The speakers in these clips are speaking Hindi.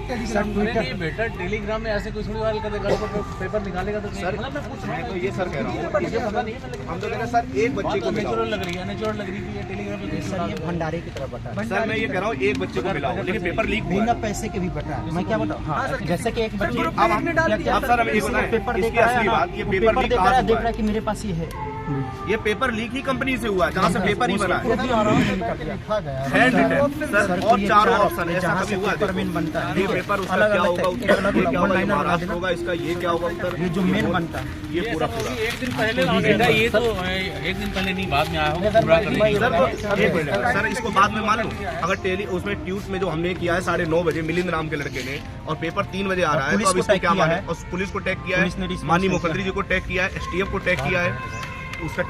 नहीं बेटा, टेलीग्राम में ऐसे कोई थोड़ी वाल कर देगा, पेपर निकालेगा तो सर मतलब मैं पूछ रहा हूं, तो ये सर कह रहा हूं मुझे पता नहीं है, हम तो कह रहे हैं सर एक बच्चे को नेचुरल लग रही है, नेचुरल लग रही थी ये टेलीग्राम पे सर, ये भंडारे की तरफ बता है सर। मैं ये कह रहा हूं एक बच्चे को मिला लेकिन पेपर लीक हुआ, बिना पैसे के भी बता है। मैं क्या बताऊं, हां जैसे कि एक बच्चे अब सर हमें ये बताएं पेपर देख रहा है, ये पेपर लीक कहां से देख रहा है कि मेरे पास ये है, ये पेपर लीक ही कंपनी से हुआ है जहाँ से पेपर ही बना है, हैंड रिटन सर, और चारों ऑप्शन है, जहाँ से पेपर मेन बनता है, ये पेपर उसका क्या होगा, उत्तर क्या होगा, महाराष्ट्र होगा, इसका ये क्या होगा उत्तर, ये जो मेन बनता है ये पूरा एक दिन पहले बेटा, ये तो एक दिन पहले नहीं बाद में आया होगा पूरा करने सर, इसको बाद में मान लो अगर टेली उसमें ट्यूट में जो हमने किया है 9:30 बजे मिलिंद नाम के लड़के ने, और पेपर 3 बजे आ रहा है, तो अब इसको क्या माने, और पुलिस को टैग किया है, माननीय मुख्यमंत्री जी को टैग किया है, STF को टैग किया है, उसका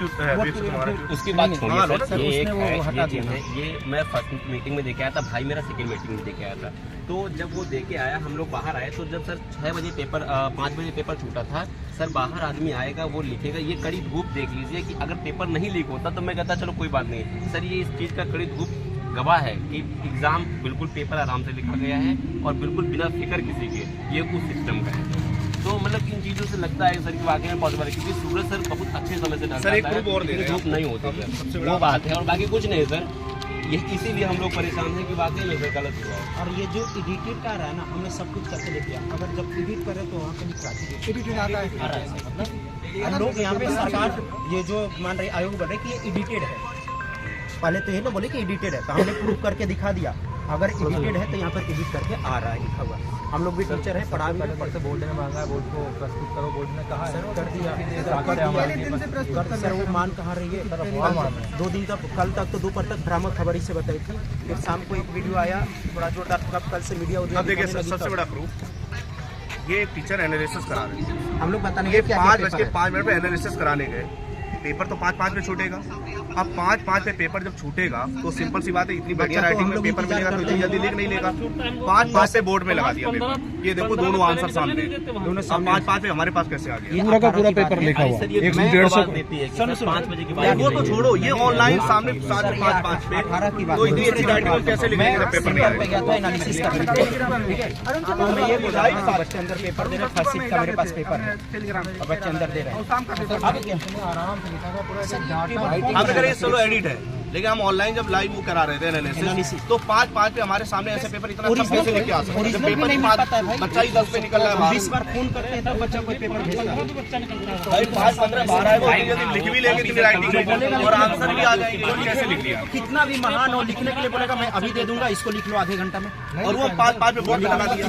उसकी बात छोड़िए सर, ये एक है, ये मैं फर्स्ट मीटिंग में देके आया था, भाई मेरा सेकंड मीटिंग में देके आया था, तो जब वो देके आया हम लोग बाहर आए, तो जब सर 6 बजे पेपर 5 बजे पेपर छूटा था सर, बाहर आदमी आएगा वो लिखेगा, ये कड़ी धूप देख लीजिए कि अगर पेपर नहीं लीक होता तो मैं कहता चलो कोई बात नहीं सर, ये इस चीज़ का कड़ी धूप गवाह है कि एग्जाम बिल्कुल पेपर आराम से लिखा गया है और बिल्कुल बिना फिक्र किसी के, ये उस सिस्टम का है। तो मतलब इन चीज़ों से लगता है सर कि वाकई में पॉसिबल है, क्योंकि सूरज सर बहुत अच्छे समय से सर एक ग्रुप और दे रहे हैं, धूप नहीं होती है, वो बात है, और बाकी कुछ नहीं सर, ये इसीलिए हम लोग परेशान हैं कि वाकई में गलत हुआ है। और ये जो एडिटेड का रहा है ना, हमने सब कुछ करके देख लिया, अगर जब एडिट करें तो वहाँ कहीं क्लासिक एडिटेड आ रहा है, मतलब हम लोग यहाँ पे सरकार ये जो मान रहे आयोग बढ़ रहे कि ये एडिटेड है, पहले तो ये ना बोले कि एडिटेड है, तो हमने प्रूफ करके दिखा दिया, अगर एडिटेड है तो यहाँ पर एडिट करके आ रहा है लिखा हुआ, हम लोग भी टीचर है, पढ़ा भी पढ़ते, बोर्ड ने मांगा है, बोर्ड को प्रस्तुत करो, बोर्ड ने कहा है कर दिया, सर वो मान कहाँ रही है, 2 दिन तक, कल तक तो दोपहर तक भ्रामक खबर ही से बताई थी, फिर शाम को एक वीडियो आया बड़ा जोरदार, कल से मीडिया देखिए सबसे बड़ा प्रूफ, ये टीचर एनालिसिस करा रहे हैं, हम लोग बताने 5:05 पे एनालिसिस कराने गए, पेपर तो 5:05 पे छूटेगा, अब 5:05 पे पेपर जब छूटेगा तो सिंपल सी बात है, इतनी बढ़िया राइटिंग में पेपर मिलेगा तो इतनी जल्दी लिख नहीं लेगा, 5:05 पे बोर्ड में लगा दिया पेपर, ये देखो दोनों आंसर सामने, दोनों 5:05 पे हमारे पास कैसे आ गया, पूरा का पूरा पेपर लिखा हुआ, 150 देती है 5 बजे के बाद, वो तो छोड़ो, ये ऑनलाइन सामने 5:05 पे, तो इतनी अच्छी राइटिंग कैसे लिखेंगे जब पेपर नहीं आएगा, एनालिसिस करने, ठीक है, तो मैं ये बोल रहा हूँ बच्चे अंदर पेपर दे रहे हैं, फर्स्ट शिफ्ट का मेरे पास पेपर है, बच्चे अंदर दे रहे हैं, आराम से लिखा हुआ पूरा, चलो एडिट है, लेकिन हम ऑनलाइन जब लाइव वो करा रहे थे एनालिसिस, तो 5:05 पे हमारे सामने ऐसे पेपर इतना कैसे लेके आ सकते हैं, पेपर ही बच्चा ही 10 पे निकल रहा है, 20 बार फोन करते हैं तब बच्चा कोई पेपर भेजता है, भाई 5:15 12 है, वो जल्दी लिख भी लेंगे इतनी राइटिंग और आंसर भी आ जाएंगे, तो कैसे लिख लिया, कितना भी महान हो लिखने के लिए बोलेगा मैं अभी दे दूंगा, इसको लिख लो आधे घंटा में, और वो 5:05 पे बोर्ड में लगा दिया,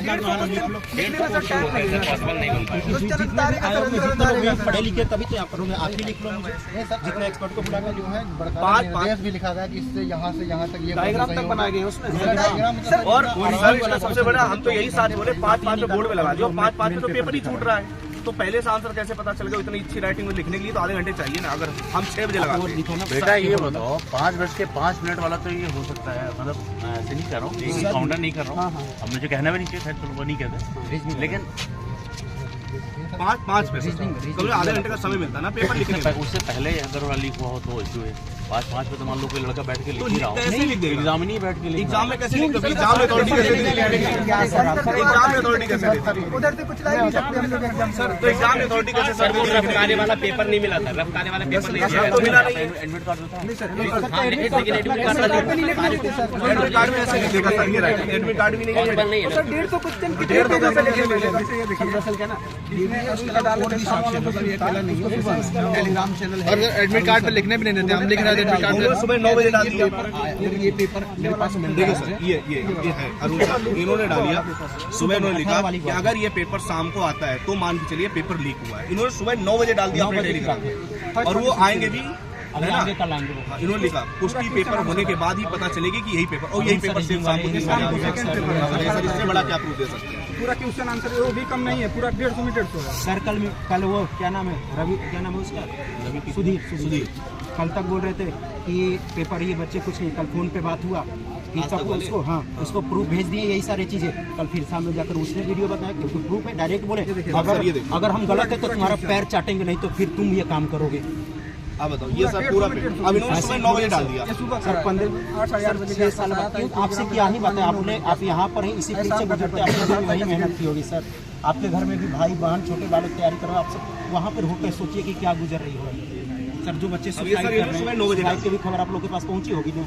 पढ़े लिखे तभी तो यहाँ पर आप ही लिख लो, मुझे जितना एक्सपर्ट को बुला कर जो है 5:05 भी लिखा गया कि इससे यहाँ से यहाँ तक ये डायग्राम तक बनाए गए उसमें, और सर सबसे बड़ा हम तो यही साथ बोले 5:05 पे बोर्ड में लगा दिया, 5:05 पे तो पेपर ही छूट रहा है, तो पहले से आंसर कैसे पता चल गया, इतनी अच्छी राइटिंग में लिखने के लिए तो आधे घंटे चाहिए ना, अगर हम 6 बजे लगा बेटा ये बताओ 5:05 वाला तो ये हो सकता है, मतलब ऐसे नहीं कर रहा हूँ, काउंटर नहीं कर रहा हूँ, अब मुझे कहना भी नहीं चाहिए, चलो वो नहीं कहते, लेकिन 5:05 पे कल आधे घंटे का समय मिलता है ना पेपर लिखने में, उससे पहले अगर लीक हुआ हो तो इश्यू है, 5:05 पे तो मान लो कोई लड़का बैठ के लिख ही रहा हो, कैसे लिख देगा, एग्जाम नहीं बैठ के लिख, एग्जाम में कैसे लिख देगा, एग्जाम में अथॉरिटी कैसे देगा, एग्जाम में अथॉरिटी कैसे देगा, उधर से कुछ लाइव नहीं सकते हम लोग एग्जाम सर, तो एग्जाम में अथॉरिटी कैसे सर, रफ्तारे वाला पेपर नहीं मिला था, रफ्तारे वाला पेपर नहीं मिला, तो मिला नहीं, एडमिट कार्ड था, एडमिट कार्ड में ऐसे लिखेगा सर, ये राइटिंग एडमिट कार्ड भी नहीं है सर, 150 क्वेश्चन की 150 चैनल है, और एडमिट कार्ड पे लिखने भी नहीं देते, हम लिख रहे थे एडमिट कार्ड पे, सुबह 9 बजे डाल दिया, ये पेपर मेरे पास देखिए सर, ये है अरुण सर, इन्होंने डालिया, सुबह इन्होंने लिखा कि अगर ये पेपर शाम को आता है तो मान के चलिए पेपर लीक हुआ है, इन्होंने सुबह 9 बजे डाल दिया अपने टेलीग्राम में, और वो आएंगे भी है ना, इन्होंने लिखा पुष्टि पेपर होने के बाद ही पता चलेगी कि यही पेपर, और यही पेपर सेम शाम को 3 बजे, इससे बड़ा क्या प्रूफ दे सकते हैं, पूरा क्वेश्चन आंसर वो भी कम नहीं है, पूरा 150 मीटर होगा सर, कल वो क्या नाम है रवि, क्या नाम है उसका, सुधीर कल तक बोल रहे थे कि पेपर ये बच्चे कुछ नहीं, कल फोन पे बात हुआ कि सब उसको, हाँ उसको प्रूफ भेज दिए, यही सारी चीजें, कल फिर सामने जाकर उसने वीडियो बताया क्योंकि प्रूफ है, डायरेक्ट बोले अगर हम गलत है तो तुम्हारा पैर चाटेंगे, नहीं तो फिर तुम ये काम करोगे, अब बताओ ये सर पूरा पेपर अब इन्होंने सुबह 9 बजे डाल दिया। सर 6 साल बाद आपसे क्या ही बात है, आप यहाँ पर हैं, इसी फील्ड से गुजरते हैं, आपने भी वही मेहनत की होगी सर। आपके घर में भी भाई बहन छोटे बालक तैयारी करो, आप सब वहाँ पर होकर सोचिए कि क्या गुजर रही हो सर। जो बच्चे अब ये सर इन्होंने सुबह 9 बजे की भी खबर आप लोग के पास पहुँची होगी ना,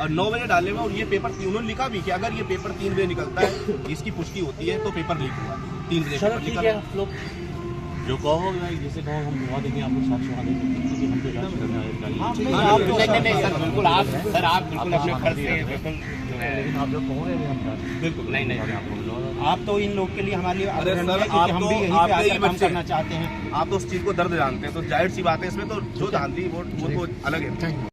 और 9 बजे डालने में, और ये पेपर उन्होंने लिखा भी कि अगर ये पेपर 3 बजे निकलता है, इसकी पुष्टि होती है तो पेपर लीक हुआ। 3 बजे पेपर ठीक निकला। है आप लोग जो कहो जैसे कहो हम दुआ देंगे, आप लोग साथ सुना देंगे क्योंकि हम तो जांच करने आए। नहीं सर बिल्कुल आप बिल्कुल अपने फर्ज से बिल्कुल लेकिन आप जो कहोगे हम बिल्कुल नहीं आप तो इन लोग के लिए हमारे लिए अरे आदरणीय सर, है, क्योंकि हम भी यहीं आप पे तो आकर यही काम बच्चे करना चाहते हैं। आप तो उस चीज को दर्द जानते हैं, तो जाहिर सी बात है इसमें तो जो जानती वो तो अलग है।